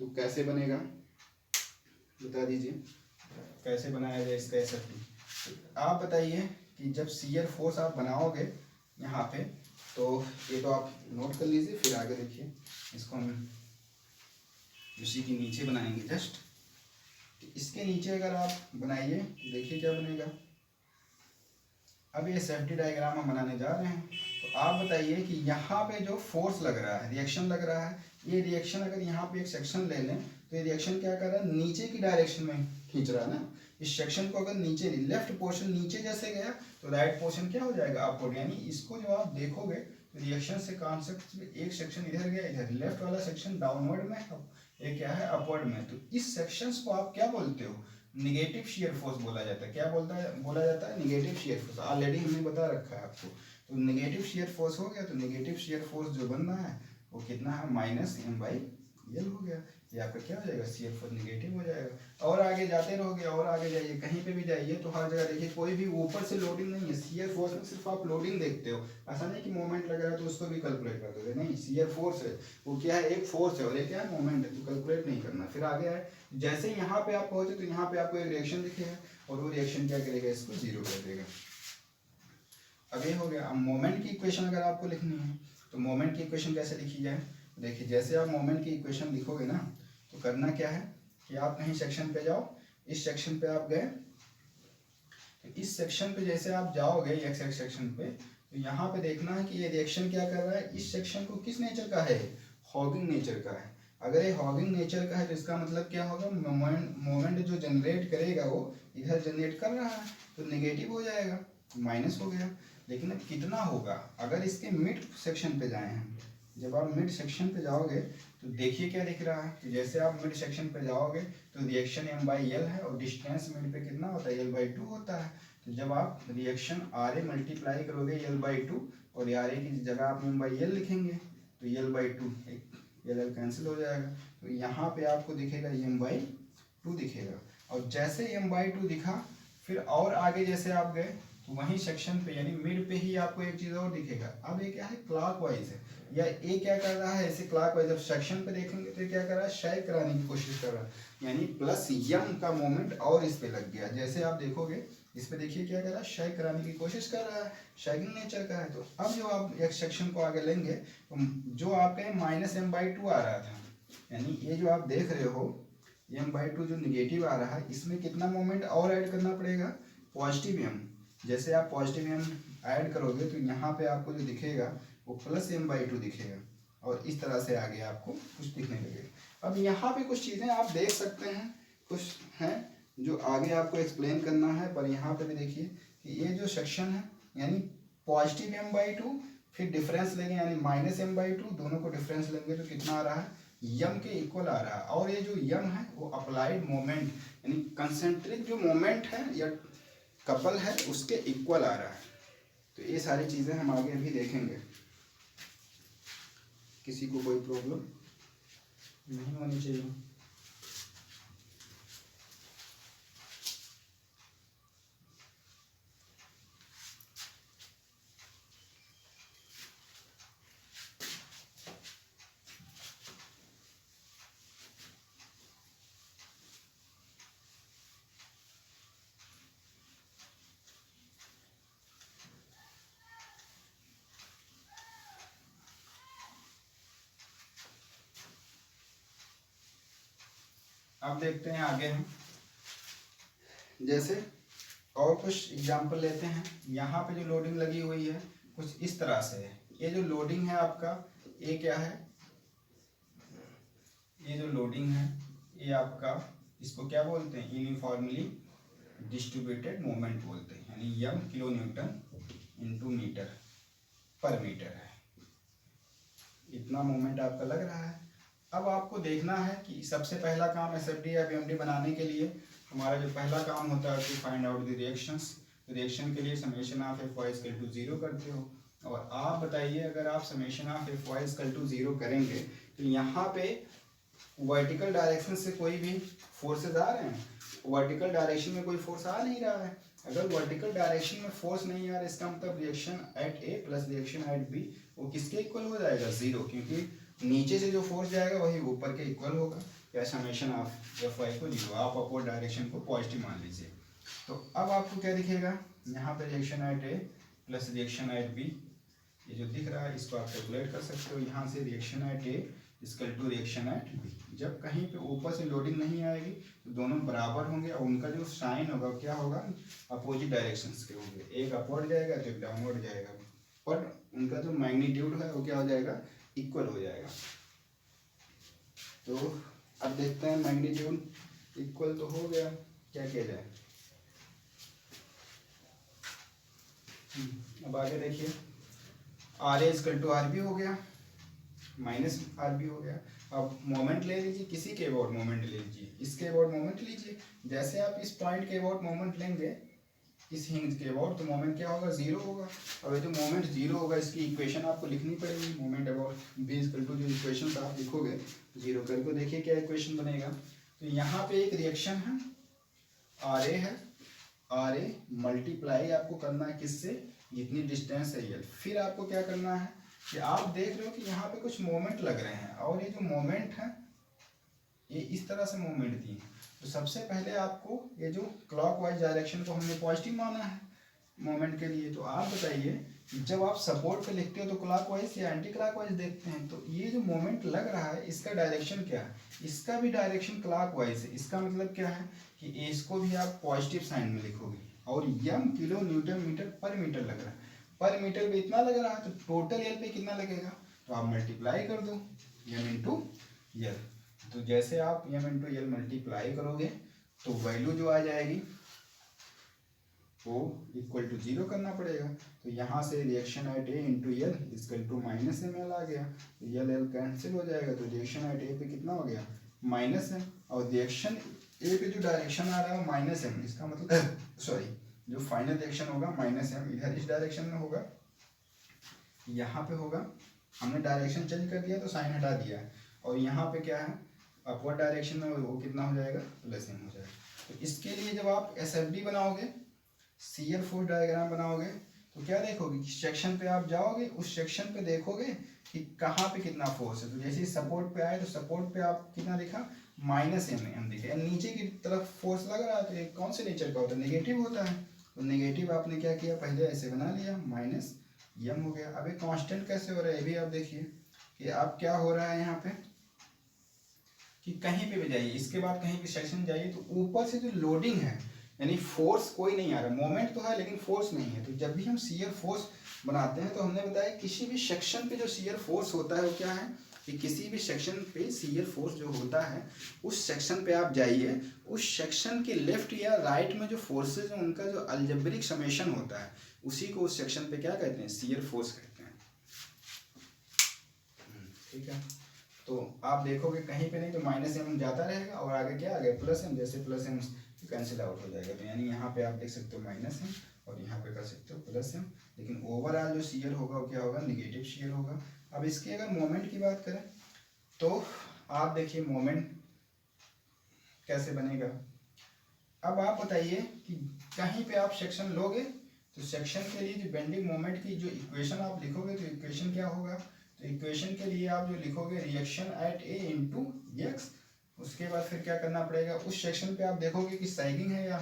तो कैसे बनेगा बता दीजिए, कैसे बनाया जाए इसका SFT। आप बताइए कि जब शियर फोर्स आप बनाओगे यहाँ पे, तो ये तो आप नोट कर लीजिए, फिर आगे देखिए इसको हम उसी के नीचे बनाएंगे जस्ट। इसके नीचे अगर आप बनाइए तो देखिए क्या बनेगा। अब ये सेफ्टी डायग्राम हम बनाने जा रहे हैं, तो आप बताइए कि यहाँ पे जो फोर्स लग रहा है, रिएक्शन लग रहा है, ये रिएक्शन अगर यहाँ पे एक सेक्शन ले लें तो ये रिएक्शन क्या कर रहा है, नीचे की डायरेक्शन में खींच रहा है ना। इस सेक्शन को अगर नीचे लेफ्ट पोर्शन नीचे जैसे गया तो राइट पोर्शन क्या हो जाएगा, अपवर्ड। यानी इसको जो आप देखोगे तो रिएक्शन से कॉन्सेप्ट एक सेक्शन इधर गया, इधर लेफ्ट वाला सेक्शन डाउनवर्ड में, ये क्या है अपवर्ड में। तो इस सेक्शंस को आप क्या बोलते हो, निगेटिव शियर फोर्स बोला जाता है। क्या बोला जाता है, निगेटिव शियर फोर्स। ऑलरेडी हमने बता रखा है आपको। तो निगेटिव शियर फोर्स हो गया, तो निगेटिव शियर फोर्स जो बन रहा है वो कितना है, -M/L हो गया। ये आपका क्या हो जाएगा, शियर फोर्स निगेटिव हो जाएगा। और आगे जाते रहोगे, और आगे जाइए, कहीं पे भी जाइए तो हर जगह देखिए कोई भी ऊपर से लोडिंग नहीं है। शियर फोर्स में सिर्फ आप लोडिंग देखते हो, ऐसा नहीं कि मोमेंट लग रहा है तो उसको भी कैलकुलेट कर दोगे, नहीं। शियर फोर्स है वो क्या है, एक फोर्स है और एक क्या है, मोमेंट है, तो कैलकुलेट नहीं करना। फिर आगे आए, जैसे ही यहाँ पे आप पहुंचे तो यहाँ पे आपको एक रिएक्शन दिखेगा और वो रिएक्शन क्या करेगा, इसको जीरो कर देगा। अब ये हो गया। अब मोमेंट की इक्वेशन अगर आपको लिखनी है तो मोमेंट की इक्वेशन कैसे लिखी जाए, देखिए जैसे आप मोमेंट की इक्वेशन लिखोगे ना, तो करना क्या है कि आप कहीं सेक्शन पे जाओ, इस सेक्शन पे आप गए, तो इस सेक्शन पे जैसे आप जाओगे एक्स एक्स सेक्शन पे, तो यहाँ पे देखना है कि ये रिएक्शन क्या कर रहा है, इस सेक्शन को किस नेचर का है, हॉगिंग नेचर का है। अगर ये हॉगिंग नेचर का है तो इसका मतलब क्या होगा, मोमेंट जो जनरेट करेगा वो इधर जनरेट कर रहा है, तो नेगेटिव हो जाएगा, माइनस हो गया। लेकिन अब कितना होगा, अगर इसके मिड सेक्शन पे जाए हैं, जब आप मिड सेक्शन पे जाओगे तो देखिए क्या दिख रहा है कि जैसे आप मिड सेक्शन पे जाओगे तो रिएक्शन M/L है और डिस्टेंस मिड पे कितना होता है, L/2 होता है। तो जब आप रिएक्शन RA मल्टीप्लाई करोगे L/2 और RA की जगह आप M/L लिखेंगे तो L/2 L कैंसिल हो जाएगा, तो यहाँ पे आपको दिखेगा M/2 दिखेगा। और जैसे M/2 दिखा, फिर और आगे जैसे आप गए तो वहीं सेक्शन पे यानी मिड पे ही आपको एक चीज़ और दिखेगा। अब ये क्या है, क्लॉकवाइज है, या ये क्या कर रहा है, ऐसे क्लॉकवाइज। जब सेक्शन पे देखेंगे तो क्या कर रहा है, क्षय कराने की कोशिश कर रहा है, यानी प्लस M का मोमेंट और इस पे लग गया। जैसे आप देखोगे इस पे देखिए क्या कर रहा है, क्षय कराने की कोशिश कर रहा है, क्षयिंग नेचर का है। तो अब जो आप एक सेक्शन को आगे लेंगे तो जो आपके -M/2 आ रहा था, यानी ये जो आप देख रहे हो M/2 जो निगेटिव आ रहा है, इसमें कितना मोमेंट और ऐड करना पड़ेगा, पॉजिटिव M। जैसे आप पॉजिटिव M ऐड करोगे तो यहाँ पे आपको जो दिखेगा वो +M/2 दिखेगा, और इस तरह से आगे आपको कुछ दिखने लगेगा। अब यहाँ पे कुछ चीज़ें आप देख सकते हैं, कुछ हैं जो आगे आपको एक्सप्लेन करना है, पर यहाँ पे भी देखिए कि ये जो सेक्शन है यानी पॉजिटिव M/2, फिर डिफरेंस लेंगे यानी -M/2, दोनों को डिफरेंस लेंगे तो कितना आ रहा है, यम के इक्वल आ रहा है। और ये जो यम है वो अप्लाइड मोमेंट यानी कंसेंट्रिक जो मोमेंट है या कपल है उसके इक्वल आ रहा है। तो ये सारी चीज़ें हम आगे भी देखेंगे। किसी को कोई प्रॉब्लम नहीं होनी चाहिए। अब देखते हैं आगे हम, जैसे और कुछ एग्जांपल लेते हैं। यहाँ पे जो लोडिंग लगी हुई है कुछ इस तरह से है। ये जो लोडिंग है आपका, ये क्या है, ये जो लोडिंग है ये आपका, इसको क्या बोलते हैं, यूनिफॉर्मली डिस्ट्रीब्यूटेड मोमेंट बोलते हैं, यानी यम kN/मीटर पर मीटर है। इतना मोमेंट आपका लग रहा है। अब आपको देखना है कि सबसे पहला काम SFD या BMD बनाने के लिए हमारा जो पहला काम होता है to find out the reactions. Reaction के लिए समेशन ऑफ Fy = 0 करते हो। और आप बताइए, अगर आप समेशन ऑफ Fy = 0 करेंगे तो यहाँ पे वर्टिकल डायरेक्शन से कोई भी फोर्सेज आ रहे हैं, वर्टिकल डायरेक्शन में कोई फोर्स आ नहीं रहा है। अगर वर्टिकल डायरेक्शन में फोर्स नहीं आ रहा है, इसका मतलब reaction at A plus reaction eight B वो किसके इक्वल हो जाएगा, 0, क्योंकि नीचे से जो फोर्स जाएगा वही ऊपर के इक्वल होगा, या समेशन ऑफ एफ वाई को 0, आप अपवर्ड डायरेक्शन को पॉजिटिव मान लीजिए। तो अब आपको क्या दिखेगा, यहाँ पे reaction at A plus reaction at B, ये जो दिख रहा है इसको आप कैलकुलेट कर सकते हो। यहाँ से reaction at A equal to reaction at B, जब कहीं पे ऊपर से लोडिंग नहीं आएगी तो दोनों बराबर होंगे और उनका जो साइन होगा क्या होगा, अपोजिट डायरेक्शंस के होंगे, एक अपवर्ड जाएगा तो एक डाउनवर्ड जाएगा, पर उनका जो मैग्नीट्यूड है वो क्या हो जाएगा, इक्वल हो जाएगा। तो अब देखते हैं मैग्नीट्यूड इक्वल तो हो गया, क्या किया जाए। अब आगे देखिए, R A equal to R B हो गया, माइनस आर बी हो गया। अब मोमेंट ले लीजिए, किसी के अबाउट मोमेंट ले लीजिए, इसके अबाउट मोमेंट लीजिए। जैसे आप इस पॉइंट के अबाउट मोमेंट लेंगे, इस हिंज के अबाउट, तो मोमेंट क्या होगा, जीरो होगा। और जो मोमेंट जीरो होगा इसकी इक्वेशन आपको लिखनी पड़ेगी, moment about B equal to, जो इक्वेशन आप लिखोगे जीरो करके, देखिए क्या इक्वेशन बनेगा। तो यहाँ पे एक रिएक्शन है, आर ए है, आर ए मल्टीप्लाई आपको करना है किससे, जितनी डिस्टेंस है ये। फिर आपको क्या करना है कि आप देख रहे हो कि यहाँ पे कुछ मोमेंट लग रहे हैं, और ये जो मोमेंट है ये इस तरह से मोमेंट दी है। तो सबसे पहले आपको ये जो क्लॉकवाइज डायरेक्शन को हमने पॉजिटिव माना है मोमेंट के लिए। तो आप बताइए, जब आप सपोर्ट पे लिखते हो तो क्लॉकवाइज या एंटी क्लॉकवाइज देखते हैं, तो ये जो मोमेंट लग रहा है इसका डायरेक्शन क्या है, इसका भी डायरेक्शन क्लॉकवाइज है। इसका मतलब क्या है कि इसको भी आप पॉजिटिव साइन में लिखोगे, और यम किलो न्यूटन मीटर पर मीटर लग रहा है, पर मीटर पे इतना लग रहा है, तो टोटल एल पे कितना लगेगा, तो आप मल्टीप्लाई कर दो यम इंटू यल। तो जैसे आप यम इंटू यल मल्टीप्लाई करोगे तो वैल्यू जो आ जाएगी वो इक्वल टू 0 करना पड़ेगा। तो यहाँ से reaction at A into L equal to minus M L आ गया, तो यल एल कैंसिल हो जाएगा, तो रिएक्शन एट ए पे कितना हो गया, माइनस एम। और रिएक्शन ए पे जो डायरेक्शन आ रहा है माइनस एम, इसका मतलब सॉरी, जो फाइनल रिएक्शन होगा माइनस एम इधर इस डायरेक्शन में होगा, यहाँ पे होगा। हमने डायरेक्शन चेंज कर दिया तो साइन हटा दिया है, और यहाँ पे क्या है, अपवर्ड डायरेक्शन में वो कितना हो जाएगा, प्लस एम हो जाएगा। तो इसके लिए जब आप एसएफडी बनाओगे, शियर फोर्स डायग्राम बनाओगे, तो क्या देखोगे, सेक्शन पे आप जाओगे, उस सेक्शन पे देखोगे कि कहाँ पे कितना फोर्स है। तो जैसे सपोर्ट पे आए तो सपोर्ट पे आप कितना दिखा, माइनस एम दिखा, नीचे की तरफ फोर्स लग रहा है, तो ये कौन से नेचर का होता है, नेगेटिव होता है। तो नेगेटिव आपने क्या किया, पहले ऐसे बना लिया, माइनस यम हो गया। अब ये कांस्टेंट कैसे हो रहा है, ये भी आप देखिए कि आप क्या हो रहा है यहाँ पे, कि कहीं पे भी जाइए, इसके बाद कहीं भी सेक्शन जाइए, तो ऊपर से जो लोडिंग है, यानी फोर्स कोई नहीं आ रहा, मोमेंट तो है लेकिन फोर्स नहीं है। तो जब भी हम शियर फोर्स बनाते हैं तो हमने बताया किसी भी सेक्शन पे जो शियर फोर्स होता है वो क्या है, कि किसी भी सेक्शन पे शियर फोर्स जो होता है, उस सेक्शन पे आप जाइए, उस सेक्शन के लेफ्ट या राइट में जो फोर्सेज हैं उनका जो अलजेब्रिक समेशन होता है, उसी को उस सेक्शन पे क्या कहते हैं, शियर फोर्स कहते हैं। ठीक है, तो आप देखोगे कहीं पे नहीं तो माइनस एम जाता रहेगा, और आगे क्या आ गया, प्लस एम, जैसे प्लस एम कैंसिल आउट हो जाएगा। तो यानी यहाँ पे आप देख सकते हो माइनस एम, और यहाँ पे कर सकते हो प्लस एम, लेकिन ओवरऑल जो शियर होगा वो क्या होगा, निगेटिव शियर होगा। अब इसकी अगर मोमेंट की बात करें तो आप देखिए मोमेंट कैसे बनेगा। अब आप बताइए कि कहीं पे आप सेक्शन लोगे तो सेक्शन के लिए जो बेंडिंग मोमेंट की जो इक्वेशन आप लिखोगे, तो इक्वेशन क्या होगा, तो इक्वेशन के लिए आप जो लिखोगे reaction at A into x, उसके बाद फिर क्या करना पड़ेगा, उस सेक्शन पे आप देखोगे कि सैगिंग है या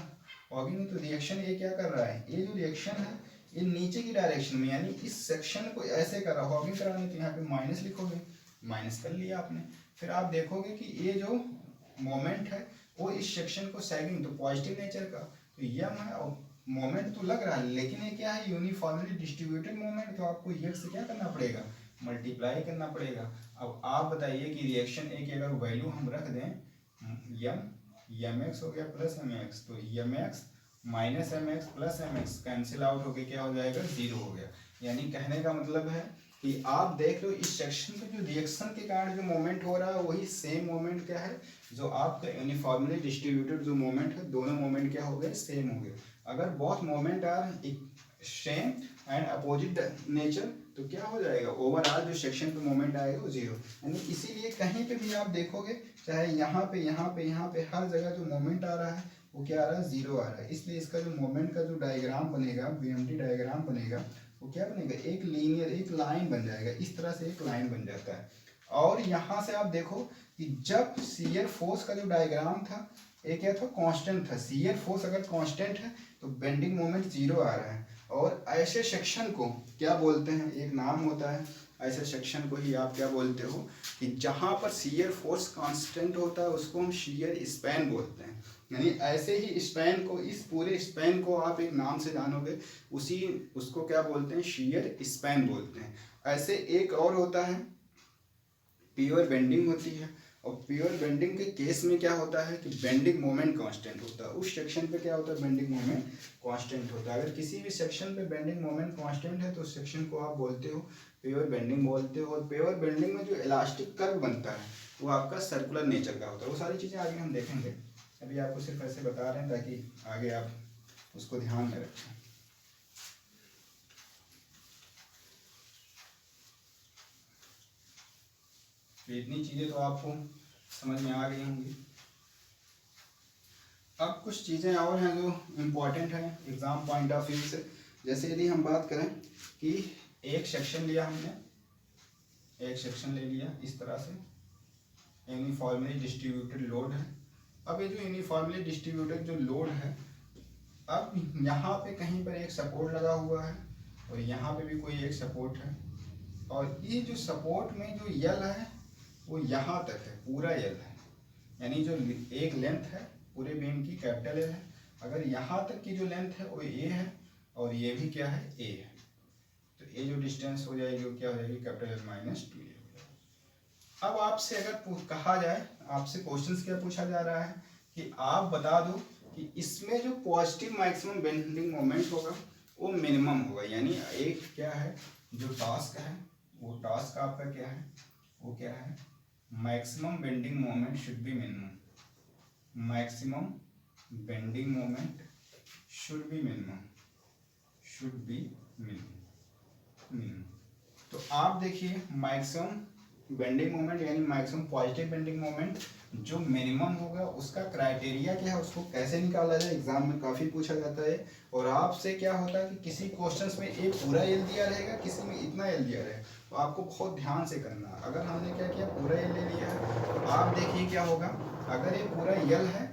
वॉगिंग है। तो रिएक्शन ये क्या कर रहा है, ये जो रिएक्शन है ये नीचे की डायरेक्शन में, यानी इस सेक्शन को ऐसे कर रहा है, वॉगिंग कराने, तो यहाँ पे माइनस लिखोगे, माइनस कर लिया आपने। फिर आप देखोगे कि ये जो मोमेंट है वो इस सेक्शन को सैगिंग, तो पॉजिटिव नेचर का, तो यम है, और मोमेंट तो लग रहा है लेकिन ये क्या है, यूनिफॉर्मली डिस्ट्रीब्यूटेड मोमेंट, तो आपको ये से क्या करना पड़ेगा, मल्टीप्लाई करना पड़ेगा। अब आप बताइए कि रिएक्शन ए की अगर वैल्यू हम रख दें यम एक्स हो गया प्लस एम एक्स, तो M X minus M X plus M X cancel out होकर क्या हो जाएगा, 0 हो गया। यानी कहने का मतलब है कि आप देख लो इस सेक्शन पे जो रिएक्शन के कारण जो मोमेंट हो रहा है वही सेम मोमेंट क्या है, जो आपका यूनिफॉर्मली डिस्ट्रीब्यूटेड जो मोमेंट है, दोनों मोमेंट क्या हो गए, सेम हो गए। अगर बहुत moment are same and opposite nature तो क्या हो जाएगा, ओवरऑल जो सेक्शन पे मोमेंट आएगा वो 0। यानी इसीलिए कहीं पे भी आप देखोगे, चाहे यहाँ पे हर जगह जो मोमेंट आ रहा है वो क्या आ रहा है, 0 आ रहा है। इसलिए इसका जो मोमेंट का जो डायग्राम बनेगा, बीएमटी डायग्राम बनेगा, वो क्या बनेगा, एक लीनियर एक लाइन बन जाएगा, इस तरह से एक लाइन बन जाता है। और यहाँ से आप देखो कि जब शियर फोर्स का जो डायग्राम था ये क्या था, कांस्टेंट था। शियर फोर्स अगर कांस्टेंट है तो बेंडिंग मोमेंट 0 आ रहा है। और ऐसे सेक्शन को क्या बोलते हैं, एक नाम होता है, ऐसे सेक्शन को ही आप क्या बोलते हो कि जहाँ पर शियर फोर्स कांस्टेंट होता है उसको हम शियर स्पैन बोलते हैं। यानी ऐसे ही स्पैन को, इस पूरे स्पैन को आप एक नाम से जानोगे, उसको क्या बोलते हैं, शियर स्पैन बोलते हैं। ऐसे एक और होता है प्योर बेंडिंग होती है। और प्योर बेंडिंग के केस में क्या होता है कि बेंडिंग मोमेंट कांस्टेंट होता है। उस सेक्शन पे क्या होता है, बेंडिंग मोमेंट कांस्टेंट होता है। अगर किसी भी सेक्शन पे बेंडिंग मोमेंट कांस्टेंट है तो उस सेक्शन को आप बोलते हो प्योर बेंडिंग बोलते हो। और प्योर बेंडिंग में जो इलास्टिक कर्व बनता है वो आपका सर्कुलर नेचर का होता है। वो सारी चीज़ें आगे हम देखेंगे, अभी आपको सिर्फ ऐसे बता रहे हैं ताकि आगे आप उसको ध्यान में रखें। तो इतनी चीज़ें तो आपको समझ में आ गई होंगी। अब कुछ चीज़ें और हैं जो इम्पोर्टेंट हैं एग्ज़ाम पॉइंट ऑफ व्यू से। जैसे यदि हम बात करें कि एक सेक्शन लिया हमने, एक सेक्शन ले लिया इस तरह से, यूनिफॉर्मली डिस्ट्रीब्यूटेड लोड है। अब ये जो यूनिफॉर्मली डिस्ट्रीब्यूटेड जो लोड है, अब यहाँ पे कहीं पर एक सपोर्ट लगा हुआ है और यहाँ पे भी कोई एक सपोर्ट है। और ये जो सपोर्ट में जो यल है वो यहाँ तक है, पूरा यल है। यानी जो एक लेंथ है पूरे बीम की कैपिटल एल है। अगर यहाँ तक की जो लेंथ है वो ए है और ये भी क्या है, ए है, तो ये जो डिस्टेंस हो जाएगी वो क्या हो जाएगी, कैपिटल एल माइनस 2 ए। अब आपसे अगर कहा जाए, आपसे क्वेश्चंस क्या पूछा जा रहा है कि आप बता दो कि इसमें जो पॉजिटिव मैक्सिमम बेंडिंग मोमेंट होगा वो मिनिमम होगा। यानी एक क्या है, जो टास्क है वो टास्क आपका क्या है, वो क्या है, maximum bending moment should be minimum. Maximum bending moment should be minimum, should be minimum. तो आप देखिए मैक्सिमम बेंडिंग मोमेंट यानी मैक्सिमम पॉजिटिव बेंडिंग मोमेंट जो मिनिमम होगा उसका क्राइटेरिया क्या है, उसको कैसे निकाला जाए, एग्जाम में काफ़ी पूछा जाता है। और आपसे क्या होता है कि किसी क्वेश्चंस में एक पूरा एल दिया रहेगा, किसी में इतना एल दिया रहेगा, तो आपको बहुत ध्यान से करना है। अगर हमने क्या किया, पूरा एल ले लिया है, तो आप देखिए क्या होगा, अगर ये पूरा यल है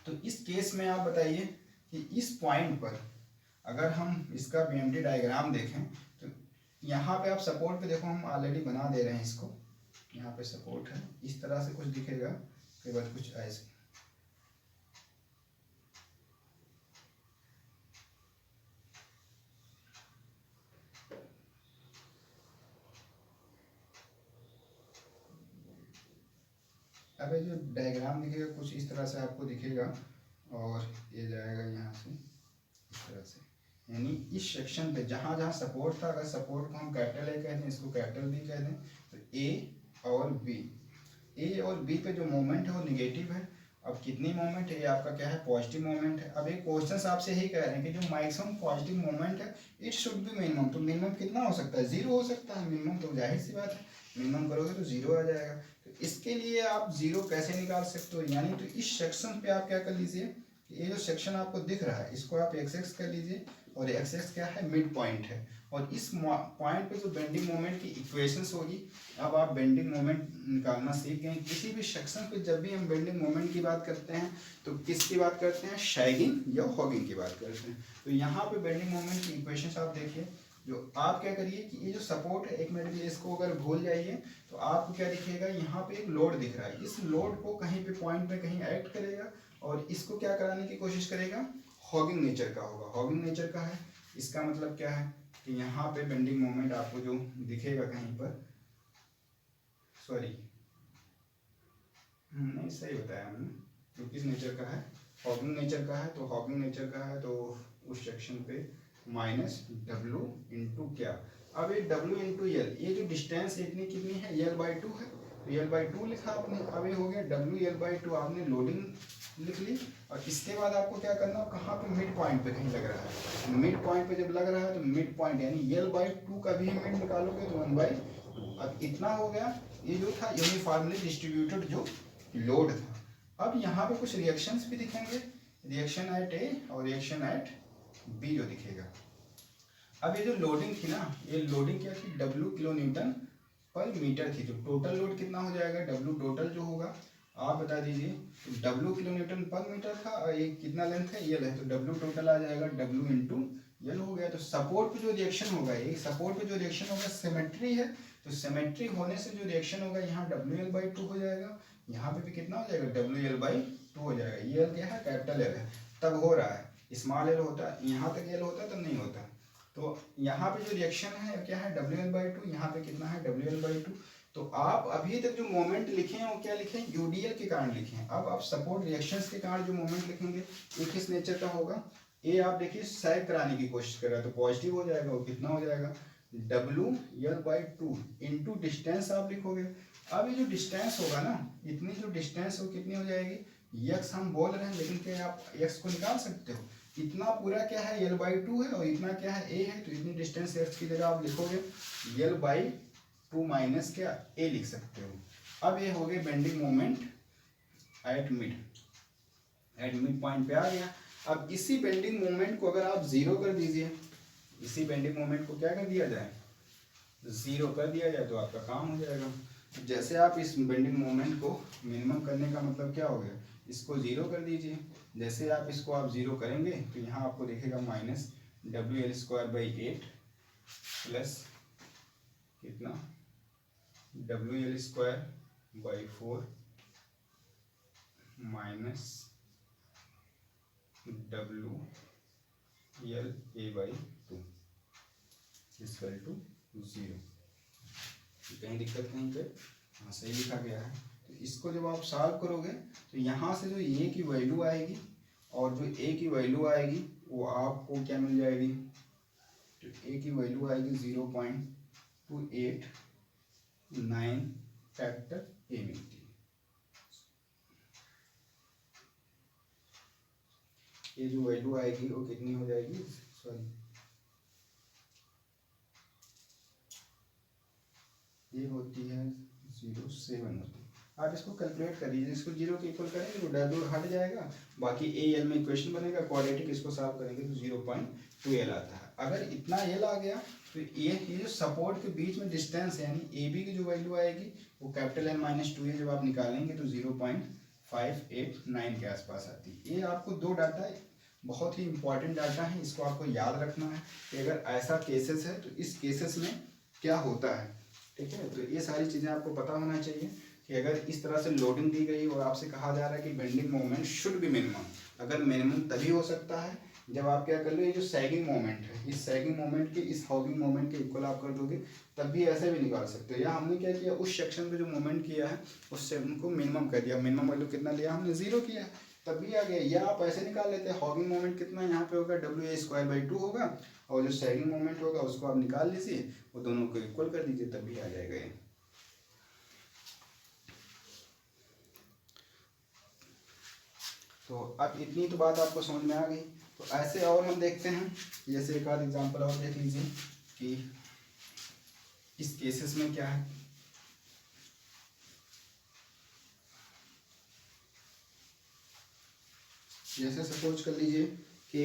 तो इस केस में आप बताइए कि इस पॉइंट पर अगर हम इसका बीएमटी डायग्राम देखें तो यहाँ पे आप सपोर्ट पे देखो, हम ऑलरेडी बना दे रहे हैं इसको, यहाँ पे सपोर्ट है, इस तरह से कुछ दिखेगा, उसके बाद कुछ ऐसे। अब ये जो डायग्राम दिखेगा कुछ इस तरह से आपको दिखेगा और ये जाएगा यहाँ से इस तरह से। यानी इस सेक्शन पे जहाँ जहाँ सपोर्ट था, अगर सपोर्ट को हम कैपिटल ए कह दें, इसको कैपिटल बी कह दें, तो ए और बी, ए और बी पे जो मोमेंट है वो निगेटिव है। अब कितनी मोमेंट है, ये आपका क्या है, पॉजिटिव मोमेंट है। अब ये क्वेश्चन आपसे यही कह रहे हैं कि जो मैक्सिमम पॉजिटिव मोमेंट है इट शुड बी मिनिमम। तो मिनिमम कितना हो सकता है, 0 हो सकता है। मिनिमम तो जाहिर सी बात है, मिनिमम करोगे तो 0 आ जाएगा। तो इसके लिए आप 0 कैसे निकाल सकते हो, यानी तो इस सेक्शन पे आप क्या कर लीजिए, ये जो सेक्शन आपको दिख रहा है इसको आप एक्स एक्स कर लीजिए, और एक्स एक्स क्या है, मिड पॉइंट है। और इस पॉइंट पे जो बेंडिंग मोमेंट की इक्वेशंस होगी, अब आप बेंडिंग मोमेंट निकालना सीख गए। किसी भी सेक्शन पे जब भी हम बेंडिंग मोमेंट की बात करते हैं तो किसकी बात करते हैं, शैगिंग या हॉगिंग की बात करते हैं। तो यहाँ पे बेंडिंग मोमेंट की इक्वेशंस आप देखिए, जो आप क्या करिए कि ये जो सपोर्ट है, एक मिनट में इसको अगर भूल जाइए तो आपको क्या दिखेगा, यहाँ पे एक लोड दिख रहा है, इस लोड को कहीं पे पॉइंट पे कहीं एक्ट करेगा और इसको क्या कराने की कोशिश करेगा, हॉगिंग नेचर का होगा। हॉगिंग नेचर का है, इसका मतलब क्या है कि यहाँ पे बेंडिंग मोमेंट आपको जो दिखेगा कहीं पर, सॉरी नहीं सही बताया हमने, तो किस नेचर का है, हॉगिंग नेचर का है। तो हॉगिंग नेचर का है तो उस सेक्शन पे माइनस डब्ल्यू इंटू क्या, अब ये डब्ल्यू इंटू यल, ये जो डिस्टेंस इतनी कितनी है, यल बाई 2 है, तो यल बाई 2 लिखा आपने। अब ये हो गया डब्ल्यू यल बाई 2, आपने लोडिंग लिख ली। और इसके बाद आपको क्या करना है, कहाँ पे, मिड पॉइंट पे कहीं लग रहा है। मिड पॉइंट पे जब लग रहा है तो मिड पॉइंट यानी यल बाई 2 का भी मिड निकालोगे तो 1/2। अब इतना हो गया, ये जो था यूनिफॉर्मली डिस्ट्रीब्यूटेड जो लोड था। अब यहाँ पे कुछ रिएक्शंस भी दिखेंगे, रिएक्शन एट ए और रिएक्शन एट बी जो दिखेगा। अब ये जो लोडिंग थी ना, ये लोडिंग क्या थी, W किलो न्यूटन पर मीटर थी। तो टोटल लोड कितना हो जाएगा, डब्ल्यू टोटल जो होगा आप बता दीजिए। तो डब्ल्यू किलो न्यूटन पर मीटर था और ये कितना लेंथ है, यल है, तो डब्ल्यू टोटल आ जाएगा डब्ल्यू इंटू यल हो गया। तो सपोर्ट पे जो रिएक्शन होगा, ये सपोर्ट पे जो रिएक्शन होगा सिमेट्री है, तो सिमेट्री होने से जो रिएक्शन होगा यहाँ डब्ल्यू एल बाई टू हो जाएगा, यहाँ पे भी कितना हो जाएगा डब्ल्यू एल बाई टू हो जाएगा। ये एल क्या है, कैपिटल एल है, तब हो रहा है। स्मॉल एल होता यहाँ तक एल होता तब नहीं होता। तो यहाँ पे जो रिएक्शन है क्या है डब्ल्यू एल बाई टू, यहाँ पे कितना है डब्ल्यू एल बाई टू। तो आप अभी तक जो मोमेंट लिखे हैं वो क्या लिखे हैं, यूडीएल के कारण लिखे हैं। अब आप सपोर्ट रिएक्शंस के कारण जो मोमेंट लिखेंगे वो किस नेचर का होगा। ए आप देखिए सैग कराने की कोशिश कर रहा है तो पॉजिटिव हो जाएगा, वो कितना हो जाएगा W L by two into distance आप लिखोगे। अब ये जो डिस्टेंस होगा ना, इतनी जो डिस्टेंस हो कितनी हो जाएगी, यक्स हम बोल रहे हैं लेकिन क्या आप यक्स को निकाल सकते हो, इतना पूरा क्या है एल बाई टू है और इतना क्या है ए है, तो इतनी डिस्टेंस एक्स की जगह आप लिखोगे एल बाई टू माइनस क्या ए लिख सकते हो। अब ये हो गए bending moment at mid point पे आ गया। अब इसी बेंडिंग मोमेंट को अगर आप जीरो कर दीजिए, इसी बेंडिंग मोमेंट को क्या कर दिया जाए, जीरो कर दिया जाए, तो आपका काम हो जाएगा। जैसे आप इस बेंडिंग मोमेंट को मिनिमम करने का मतलब क्या हो गया, इसको जीरो कर दीजिए। जैसे आप इसको आप जीरो करेंगे तो यहाँ आपको देखेगा minus W L square by eight plus कितना W L square by four minus W L A by two equal to zero. कहीं दिक्कत कहीं पे, हाँ सही लिखा गया है। तो इसको जब आप सॉल्व करोगे तो यहाँ से जो ए की वैल्यू आएगी और जो ए की वैल्यू आएगी वो आपको क्या मिल जाएगी, तो ए की वैल्यू आएगी 0.289 फैक्टर ए मिलती है। ये जो वैल्यू आएगी वो कितनी हो जाएगी, सॉरी ये होती है 0.7 होती है। आप इसको कैलकुलेट कर लीजिए, इसको जीरो के इक्वल करेंगे तो डब्ल्यू हट जाएगा, बाकी ए एल में इक्वेशन बनेगा, क्वाड्रेटिक इसको सॉल्व करेंगे तो 0.2 आता है। अगर इतना एल आ गया तो ये जो सपोर्ट के बीच में डिस्टेंस है यानी ए बी की जो वैल्यू आएगी वो कैपिटल एन माइनस टू है, जब आप निकालेंगे तो 0.589 के आसपास आती है। ये आपको दो डाटा बहुत ही इंपॉर्टेंट डाटा है, इसको आपको याद रखना है कि अगर ऐसा केसेस है तो इस केसेस में क्या होता है, ठीक है। तो ये सारी चीज़ें आपको पता होना चाहिए कि अगर इस तरह से लोडिंग दी गई और आपसे कहा जा रहा है कि bending moment should be minimum, अगर मिनिमम तभी हो सकता है जब आप क्या कर लो, ये जो सैगिंग मोमेंट है इस सैगिंग मोमेंट के इस हॉगिंग मोमेंट के इक्वल आप कर दोगे, तब भी ऐसे भी निकाल सकते हो। या हमने क्या किया, उस सेक्शन पे जो मोमेंट किया है उस सेक्शन को मिनिमम कर दिया, मिनिमम वैल्यू कितना लिया हमने, जीरो किया, तब भी आ गया। या आप ऐसे निकाल लेते हैं, हॉगिंग मोमेंट कितना यहाँ पे होगा W A square by two होगा और जो सैगिंग मोमेंट होगा उसको आप निकाल लीजिए, वो दोनों को इक्वल कर दीजिए, तब भी आ जाएगा ये। तो अब इतनी तो बात आपको समझ में आ गई। तो ऐसे और हम देखते हैं, जैसे एक आध एग्जांपल और देख लीजिए कि इस केसेस में क्या है। जैसे सपोज कर लीजिए कि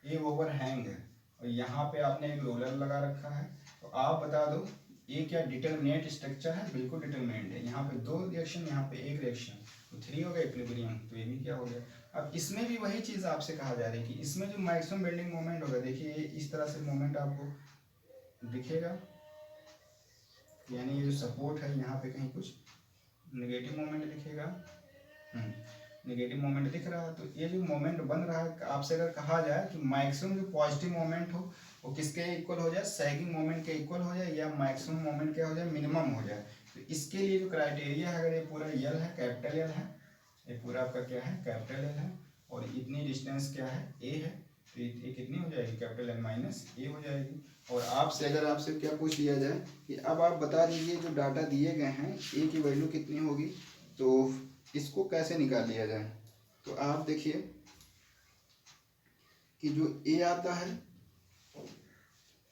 ए ओवर हैंग है और यहाँ पे आपने एक रोलर लगा रखा है, तो आप बता दो ये क्या डिटरमिनेट स्ट्रक्चर है, बिल्कुल डिटरमिनेट है। यहाँ पे दो रिएक्शन, यहाँ पे एक रिएक्शन, तो थ्री हो गया इक्विलिब्रियम, तो ये भी क्या हो गया। अब इसमें भी वही चीज़ आपसे कहा जा रही है कि इसमें जो मैक्सिमम बेंडिंग मोमेंट होगा, देखिए इस तरह से मोमेंट आपको दिखेगा, यानी ये जो सपोर्ट है यहाँ पे कहीं कुछ नेगेटिव मोमेंट दिखेगा, नेगेटिव मोमेंट दिख रहा है। तो ये जो मोमेंट बन रहा है, आपसे अगर कहा जाए कि मैक्सिमम जो पॉजिटिव मोमेंट हो वो किसके इक्वल हो जाए, सैगिंग मोमेंट के इक्वल हो जाए, या मैक्सिमम मोमेंट क्या हो जाए, मिनिमम हो जाए। तो इसके लिए जो क्राइटेरिया है, अगर ये पूरा यल है, कैपिटल यल है, ये पूरा आपका क्या है कैपिटल यल है, और इतनी डिस्टेंस क्या है ए है, तो ये कितनी हो जाएगी कैपिटल एन माइनस ए हो जाएगी। और आपसे अगर आपसे क्या पूछ लिया जाए कि अब आप बता दीजिए जो डाटा दिए गए हैं ए की वैल्यू कितनी होगी, तो इसको कैसे निकाल लिया जाए। तो आप देखिए कि जो ए आता है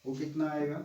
वो कितना आएगा,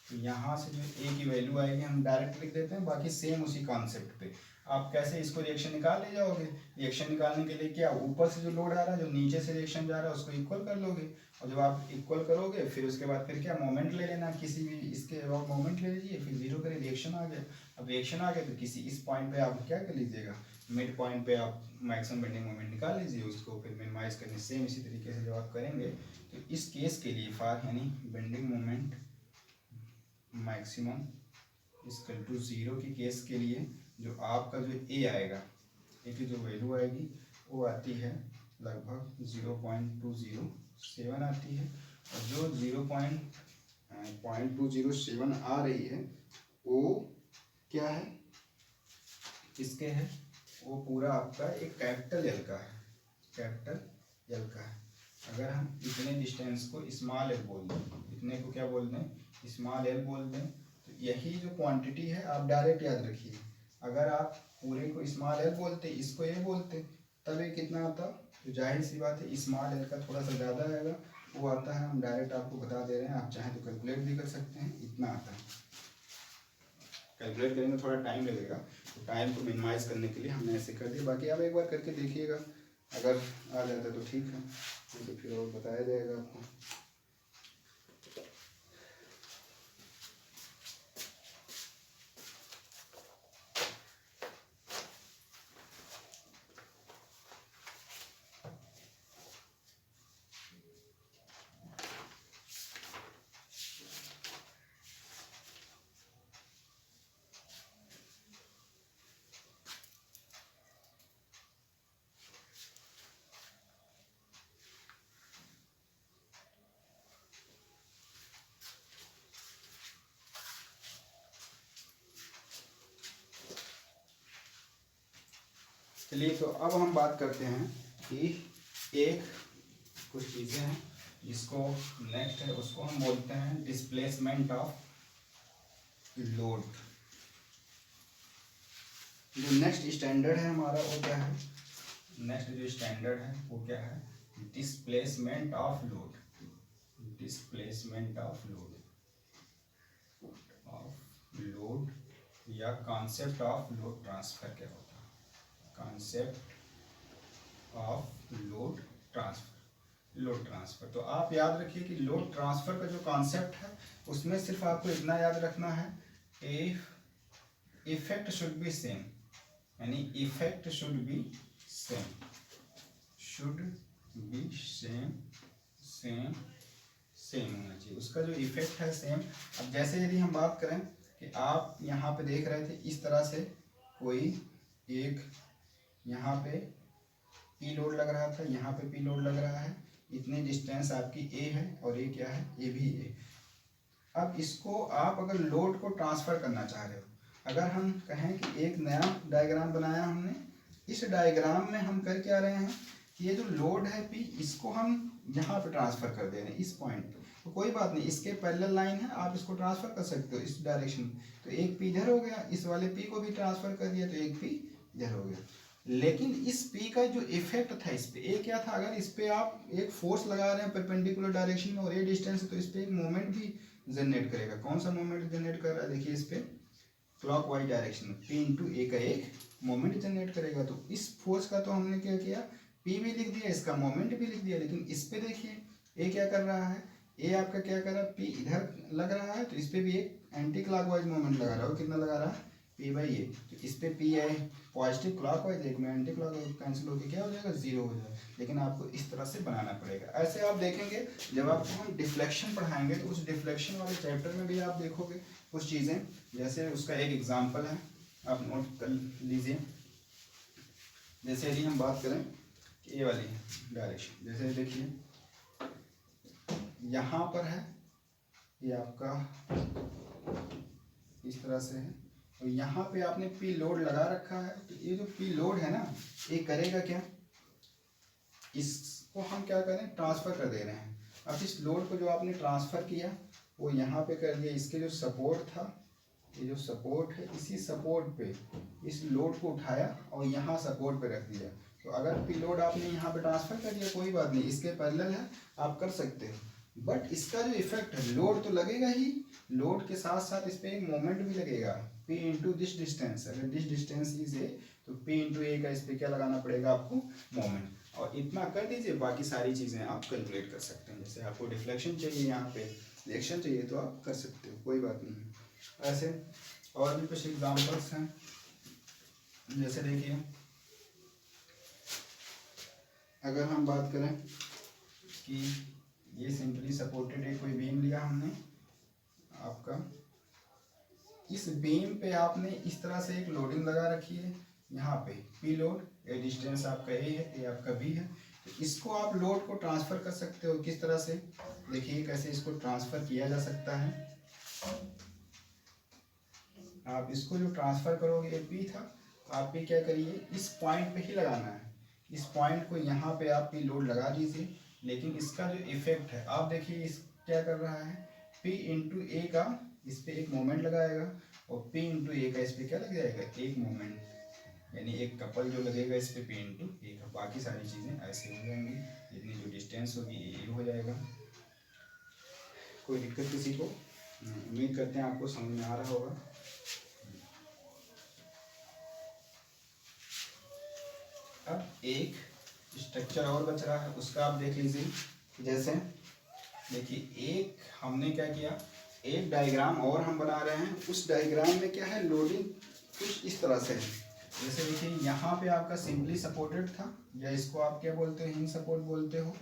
तो यहाँ से जो ए की वैल्यू आएगी हम डायरेक्ट लिख देते हैं, बाकी सेम उसी कॉन्सेप्ट पे आप कैसे इसको रिएक्शन निकाल ले जाओगे। रिएक्शन निकालने के लिए क्या, ऊपर से जो लोड आ रहा है, जो नीचे से रिएक्शन जा रहा है, उसको इक्वल कर लोगे, और जब आप इक्वल करोगे फिर उसके बाद फिर क्या, मोमेंट ले लेना, किसी भी इसके अबाउट मोमेंट ले लीजिए, फिर जीरो करें, रिएक्शन आ गया। अब रिएक्शन आ गया तो किसी इस पॉइंट पे आप क्या कर लीजिएगा, मिड पॉइंट पे आप मैक्सिमम बेंडिंग मोमेंट निकाल लीजिए, उसको फिर मिनिमाइज करने। सेम इसी तरीके से जब आप करेंगे तो इस केस के लिए फार यानी bending moment maximum equal to zero की केस के लिए जो आपका जो ए आएगा, ए की जो वैल्यू आएगी वो आती है लगभग 0.207 आती है, और जो 0.207 आ रही है वो क्या है, किसके है, वो पूरा आपका एक कैपिटल एल का है, कैपिटल एल का है। अगर हम इतने डिस्टेंस को स्मॉल एल बोल दें, इतने को क्या बोल दें, स्मॉल एल बोल दें, तो यही जो क्वांटिटी है आप डायरेक्ट याद रखिए। अगर आप पूरे को स्मॉल एल बोलते, इसको ए बोलते, तब ये कितना आता, तो जाहिर सी बात है स्मॉल एल का थोड़ा सा ज़्यादा आएगा, वो आता है, हम डायरेक्ट आपको बता दे रहे हैं, आप चाहें तो कैलकुलेट भी कर सकते हैं, इतना आता है। कैलकुलेट करेंगे थोड़ा टाइम लगेगा, तो टाइम को मिनिमाइज करने के लिए हमने ऐसे कर दिया। बाकी आप एक बार करके देखिएगा, अगर आ जाता है तो ठीक है, तो फिर और बताया जाएगा आपको। चलिए, तो अब हम बात करते हैं कि एक कुछ चीज़ें हैं जिसको नेक्स्ट है, उसको हम बोलते हैं डिस्प्लेसमेंट ऑफ लोड। जो नेक्स्ट स्टैंडर्ड है हमारा वो क्या है, नेक्स्ट जो स्टैंडर्ड है वो क्या है, displacement of load, displacement of load, या कॉन्सेप्ट ऑफ लोड ट्रांसफर क्या होता है, concept of load transfer, load transfer. तो आप याद रखिए कि लोड ट्रांसफर का जो कॉन्सेप्ट है उसमें सिर्फ आपको इतना याद रखना है, इफेक्ट शुड बी सेम, यानी effect should be same, should be same, same same होना चाहिए, उसका जो इफेक्ट है सेम। अब जैसे यदि हम बात करें कि आप यहाँ पे देख रहे थे इस तरह से कोई एक यहाँ पे पी लोड लग रहा था, यहाँ पे पी लोड लग रहा है, इतनी डिस्टेंस आपकी ए है और ये क्या है, ए भी ए। अब इसको आप अगर लोड को ट्रांसफ़र करना चाह रहे हो, अगर हम कहें कि एक नया डायग्राम बनाया हमने, इस डायग्राम में हम कर क्या रहे हैं कि ये जो लोड है पी, इसको हम यहाँ पे ट्रांसफ़र कर दे रहे हैं इस पॉइंट पे, तो कोई बात नहीं, इसके पैरेलल लाइन है, आप इसको ट्रांसफ़र कर सकते हो इस डायरेक्शन में, तो एक पी इधर हो गया, इस वाले पी को भी ट्रांसफ़र कर दिया तो एक पी इधर हो गया। लेकिन इस पी का जो इफेक्ट था इस पे, ए क्या था, अगर इस पे आप एक फोर्स लगा रहे हैं परपेंडिकुलर डायरेक्शन में और ये डिस्टेंस है, तो इस पे एक मोमेंट भी जनरेट करेगा। कौन सा मोमेंट जनरेट कर रहा है, देखिए इस पे क्लॉकवाइज डायरेक्शन में पी इंटू ए का एक मोमेंट जनरेट करेगा। तो इस फोर्स का तो हमने क्या किया, पी भी लिख दिया, इसका मोमेंट भी लिख दिया, लेकिन इस पे देखिए ए क्या कर रहा है, ए आपका क्या कर रहा है, पी इधर लग रहा है, तो इस पे भी एक एंटी क्लॉकवाइज मोमेंट लगा रहा है, कितना लगा रहा है, पी बाई ए। तो इस पे पी है पॉजिटिव क्लॉकवाइज, एक में एंटी क्लॉकवाइज, कैंसिल होकर क्या हो जाएगा, जीरो हो जाएगा। लेकिन आपको इस तरह से बनाना पड़ेगा। ऐसे आप देखेंगे जब आपको हम डिफ्लेक्शन पढ़ाएंगे तो उस डिफ्लेक्शन वाले चैप्टर में भी आप देखोगे कुछ चीज़ें, जैसे उसका एक एग्जाम्पल है, आप नोट कर लीजिए। जैसे यदि हम बात करें कि ये वाली डायरेक्शन, जैसे देखिए यहाँ पर है, ये आपका इस तरह से है, तो यहाँ पे आपने पी लोड लगा रखा है, तो ये जो पी लोड है ना, ये करेगा क्या, इसको हम क्या करें, ट्रांसफ़र कर दे रहे हैं। अब इस लोड को जो आपने ट्रांसफ़र किया वो यहाँ पे कर दिया, इसके जो सपोर्ट था, ये जो सपोर्ट है, इसी सपोर्ट पे इस लोड को उठाया और यहाँ सपोर्ट पे रख दिया। तो अगर पी लोड आपने यहाँ पे ट्रांसफ़र कर दिया कोई बात नहीं, इसके पैरेलल है, आप कर सकते हो। बट इसका जो इफेक्ट है, लोड तो लगेगा ही, लोड के साथ साथ इस पे एक मोमेंट भी लगेगा, P इंटू दिस डिस्टेंस। अगर दिस डिस्टेंस इज ए तो P इंटू ए का इस पे क्या लगाना पड़ेगा आपको, मोमेंट। और इतना कर दीजिए, बाकी सारी चीज़ें आप कैलकुलेट कर सकते हैं। जैसे आपको डिफ्लेक्शन चाहिए, यहाँ पे रिएक्शन चाहिए, तो आप कर सकते हो, कोई बात नहीं। ऐसे और भी कुछ एग्जाम्पल्स हैं, जैसे देखिए अगर हम बात करें कि ये सिंपली सपोर्टेड है, कोई बीम लिया हमने आपका, इस बीम पे आपने इस तरह से एक लोडिंग लगा रखी है, यहाँ पे पी लोड, ये डिस्टेंस आपका ए है, ये आपका बी है। तो इसको आप लोड को ट्रांसफ़र कर सकते हो, किस तरह से, देखिए कैसे इसको ट्रांसफ़र किया जा सकता है। आप इसको जो ट्रांसफ़र करोगे, ये पी था, तो आप भी क्या करिए, इस पॉइंट पे ही लगाना है, इस पॉइंट को यहाँ पे आप पी लोड लगा दीजिए। लेकिन इसका जो इफेक्ट है, आप देखिए इस क्या कर रहा है, पी इंटू ए का इस पे एक मोमेंट लगाएगा, और पी इंटू ए का इस पे क्या लग जाएगा, एक मोमेंट, यानी एक कपल जो लगेगा इस पे पी इंटू ए का। बाकी सारी चीज़ें ऐसे हो जाएंगी, जितनी जो डिस्टेंस होगी ये हो जाएगा। कोई दिक्कत किसी को? उम्मीद करते हैं आपको समझ में आ रहा होगा। अब एक स्ट्रक्चर और बच रहा है, उसका आप देख लीजिए। जैसे देखिए, एक हमने क्या किया, एक डायग्राम और हम बना रहे हैं, उस डायग्राम में क्या है, लोडिंग कुछ इस तरह से है। जैसे देखिए यहाँ पे आपका सिंपली सपोर्टेड था, या इसको आप क्या बोलते हो, हिंज सपोर्ट बोलते हो।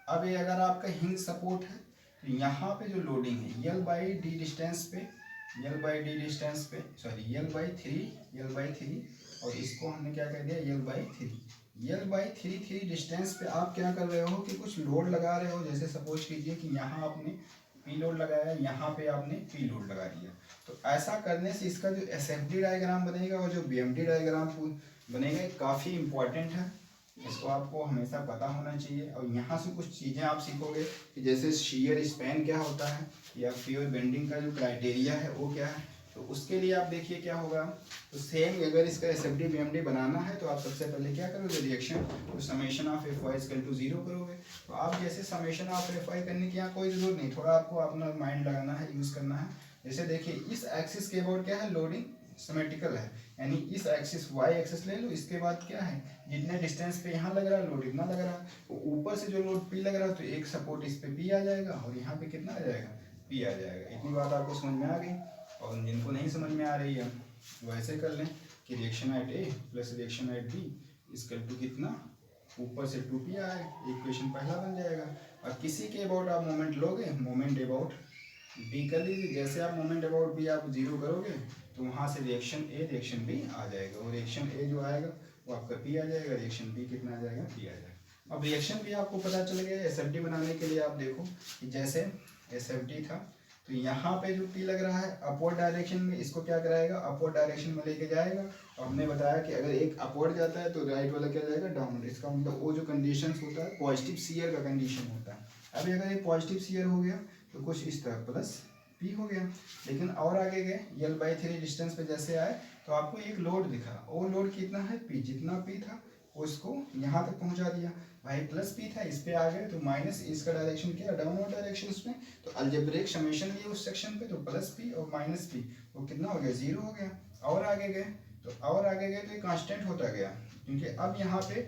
अब ये अगर आपका हिंज सपोर्ट है, तो यहाँ पे जो लोडिंग है यल बाई डी डिस्टेंस पे, यल बाई डी डिस्टेंस पे, सॉरी यल बाई थ्री, और इसको हमने क्या कर दिया, यल बाई थ्री डिस्टेंस पे आप क्या कर रहे हो कि कुछ लोड लगा रहे हो। जैसे सपोज कीजिए कि यहाँ आपने पी लोड लगाया, यहाँ पे आपने पी लोड लगा दिया। तो ऐसा करने से इसका जो एसएफडी डायग्राम बनेगा और जो बीएमडी डायग्राम बनेगा, काफ़ी इंपॉर्टेंट है, इसको आपको हमेशा पता होना चाहिए। और यहाँ से कुछ चीज़ें आप सीखोगे कि जैसे शियर स्पैन क्या होता है, या प्योर बेंडिंग का जो क्राइटेरिया है वो क्या है। तो उसके लिए आप देखिए क्या होगा, तो सेम अगर इसका एसएफडी बीएमडी बनाना है, तो आप सबसे पहले क्या करोगे, रिएक्शन तो summation of F Y equal to 0 करोगे। तो आप जैसे समेशन ऑफ एफ वाई करने की यहाँ कोई ज़रूरत नहीं, थोड़ा आपको अपना माइंड लगाना है, यूज़ करना है। जैसे देखिए इस एक्सिस के अबाउट क्या है, लोडिंग सिमेट्रिकल है, यानी इस एक्सिस वाई एक्सिस ले लो, इसके बाद क्या है, जितने डिस्टेंस पे यहाँ लग रहा है लोड इतना लग रहा है, तो ऊपर से जो लोड पी लग रहा है, तो एक सपोर्ट इस पे पी आ जाएगा, और यहाँ पे कितना आ जाएगा, पी आ जाएगा। इतनी बात आपको समझ में आ गई। और जिनको नहीं समझ में आ रही है वो ऐसे कर लें कि reaction at A plus reaction at B equal to कितना, ऊपर से 2p आए, इक्वेशन पहला बन जाएगा। और किसी के अबाउट आप मोमेंट लोगे, मोमेंट अबाउट बी कर लीजिए। जैसे आप मोमेंट अबाउट बी आप 0 करोगे, तो वहाँ से रिएक्शन ए रिएक्शन बी आ जाएगा, और रिएक्शन ए जो आएगा वो आपका पी आ जाएगा, रिएक्शन बी कितना आ जाएगा, पी आ जाएगा। अब रिएक्शन भी आपको पता चल गया। एसएफडी बनाने के लिए आप देखो कि जैसे एसएफडी था, तो यहाँ पे जो पी लग रहा है अपवर्ड डायरेक्शन में, इसको क्या कराएगा, अपवर्ड डायरेक्शन में लेके जाएगा। और हमने बताया कि अगर एक अपवर्ड जाता है तो राइट वाला क्या जाएगा, डाउनवर्ड। इसका मतलब वो जो कंडीशन होता है पॉजिटिव सीयर का कंडीशन होता है। अभी अगर ये पॉजिटिव सीयर हो गया तो कुछ इस तरह प्लस पी हो गया। लेकिन और आगे गए, यल बाई 3 डिस्टेंस पे जैसे आए, तो आपको एक लोड दिखा, वो लोड कितना है, पी, जितना पी था उसको यहाँ तक पहुँचा दिया। भाई प्लस पी था, इस पे आ गए तो माइनस, इसका डायरेक्शन क्या, डाउनवर्ड डायरेक्शन इसमें। तो अलजेब्रिक समेशन लिए उस सेक्शन पे, तो प्लस पी और माइनस पी, वो कितना हो गया, 0 हो गया। और आगे गए तो ये कांस्टेंट होता गया, क्योंकि अब यहाँ पे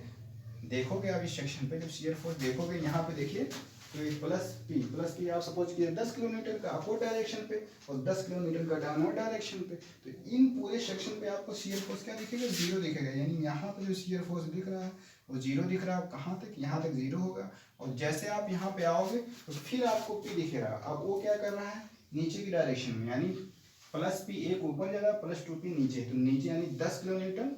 देखोगे, अब इस सेक्शन पे जब शियर फोर्स देखोगे, यहाँ पे देखिए तो ये प्लस पी आप सपोज किए 10 किलोमीटर का अपवर्ड डायरेक्शन पे और 10 किलोमीटर का डाउनवर्ड डायरेक्शन पे। तो इन पूरे सेक्शन पे आपको शियर फोर्स क्या दिखेगा, 0 दिखेगा। यानी यहाँ पे जो शियर फोर्स दिख रहा है वो 0 दिख रहा है। कहाँ तक, यहाँ तक 0 होगा। और जैसे आप यहाँ पे आओगे तो फिर आपको पी दिखेगा। अब वो क्या कर रहा है, नीचे की डायरेक्शन में, यानी प्लस पी एक ऊपर जा रहा है, प्लस 2p नीचे। तो नीचे यानी 10 किलोमीटर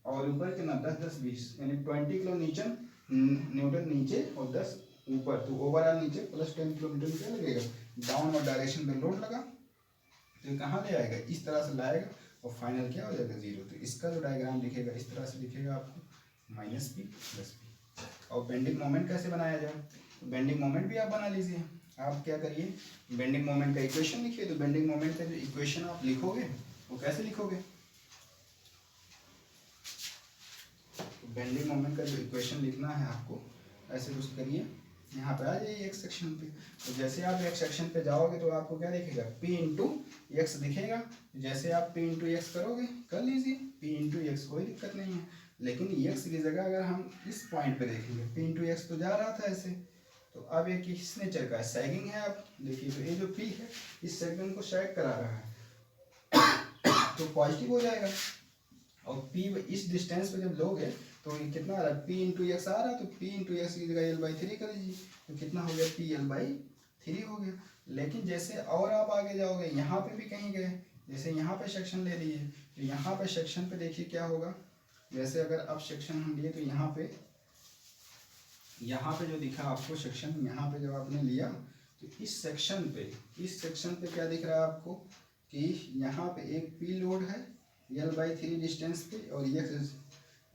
और ऊपर कितना, 10 10 20, यानी 20 किलो न्यूटन नीचे और 10 ऊपर। तो ओवरऑल नीचे प्लस 10 किलोमीटर क्या लगेगा, डाउन और डायरेक्शन में लोड लगा, तो ये कहाँ ले आएगा, इस तरह से लाएगा, और फाइनल क्या हो जाएगा, 0। तो इसका जो डायग्राम दिखेगा इस तरह से दिखेगा आपको, माइनस पी प्लस पी। और बेंडिंग मोमेंट कैसे बनाया जाए, तो बेंडिंग मोमेंट भी आप बना लीजिए। आप क्या करिए, बेंडिंग मोमेंट का इक्वेशन लिखिए। तो बेंडिंग मोमेंट का जो इक्वेशन आप लिखोगे वो कैसे लिखोगे, बेंडिंग मोमेंट का जो इक्वेशन लिखना है आपको, ऐसे कुछ करिए यहाँ पे आ जाइए एक्स सेक्शन पे। तो जैसे आप एक्स सेक्शन पे जाओगे तो आपको क्या दिखेगा, p इंटू एक्स दिखेगा। जैसे आप p इंटू एक्स करोगे, कर लीजिए p इंटू एक्स, कोई दिक्कत नहीं है। लेकिन एक्स की जगह अगर हम इस पॉइंट पे देखेंगे, p इंटू एक्स तो जा रहा था ऐसे, तो अब ये किस नेचर का है, सैगिंग है। आप देखिए तो ये जो p है इस सेगमेंट को सैग करा रहा है तो पॉजिटिव हो जाएगा। और p इस डिस्टेंस पे जब लोगे तो ये कितना आ रहा है, p इंटू एक्स आ रहा है, तो p इंटू एक्स की जगह l/3 कर लीजिए, तो कितना हो गया, p l/3 हो गया। लेकिन जैसे और आप आगे जाओगे, यहाँ पे भी कहीं गए, जैसे यहाँ पे सेक्शन ले लिए, तो यहाँ पे सेक्शन पे देखिए क्या होगा। जैसे अगर अब सेक्शन हम लिए तो यहाँ पे जो दिखा आपको सेक्शन, यहाँ पे जब आपने लिया तो इस सेक्शन पे क्या दिख रहा है आपको कि यहाँ पे एक p लोड है l/3 डिस्टेंस पे,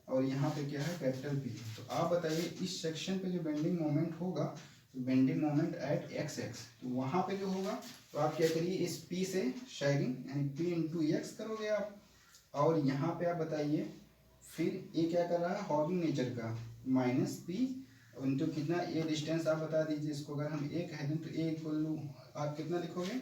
और यहाँ पे क्या है, कैपिटल P। तो आप बताइए इस सेक्शन पे जो बेंडिंग मोमेंट होगा, तो बेंडिंग मोमेंट एट एक्स, तो वहाँ पे जो होगा तो आप क्या करिए, इस P से सैगिंग यानी P इंटू एक्स करोगे आप। और यहाँ पे आप बताइए फिर ये क्या कर रहा है, हॉगिंग नेचर का, माइनस P इंटू कितना, ये डिस्टेंस आप बता दीजिए इसको। अगर हम ए कह दें तो ए इक्वल टू आप कितना लिखोगे,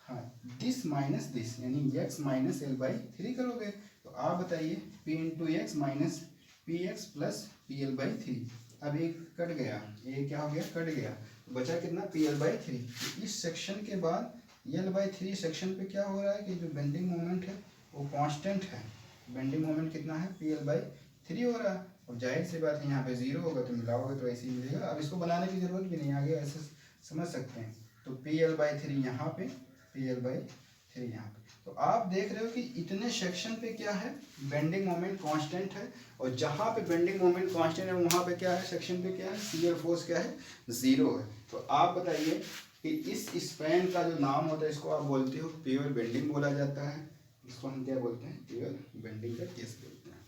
हाँ, दिस माइनस दिस, यानी x माइनस l/3 करोगे। तो आप बताइए p into x minus P x plus P l/3। अब एक कट गया, ये क्या हो गया, कट गया, तो बचा कितना, पी l/3। तो इस सेक्शन के बाद l/3 सेक्शन पे क्या हो रहा है कि जो बेंडिंग मोमेंट है वो कांस्टेंट है। बेंडिंग मोमेंट कितना है, पी l/3 हो रहा है। और जाहिर सी बात है यहाँ पे 0 होगा तो मिलाओगे तो ऐसे ही मिलेगा। अब इसको बनाने की जरूरत भी नहीं, आगे ऐसे समझ सकते हैं। तो पी l/3 यहाँ पे, पी l/3 यहाँ पे। तो आप देख रहे हो कि इतने सेक्शन पे क्या है, बेंडिंग मोमेंट कांस्टेंट है। और जहाँ पे बेंडिंग मोमेंट कांस्टेंट है वहाँ पे क्या है, सेक्शन पे क्या है, शियर फोर्स क्या है, 0 है। तो आप बताइए कि इस स्पैन का जो नाम होता है इसको आप बोलते हो प्योर बेंडिंग बोला जाता है। इसको हम क्या बोलते हैं, प्योर बेंडिंग का केस बोलते हैं।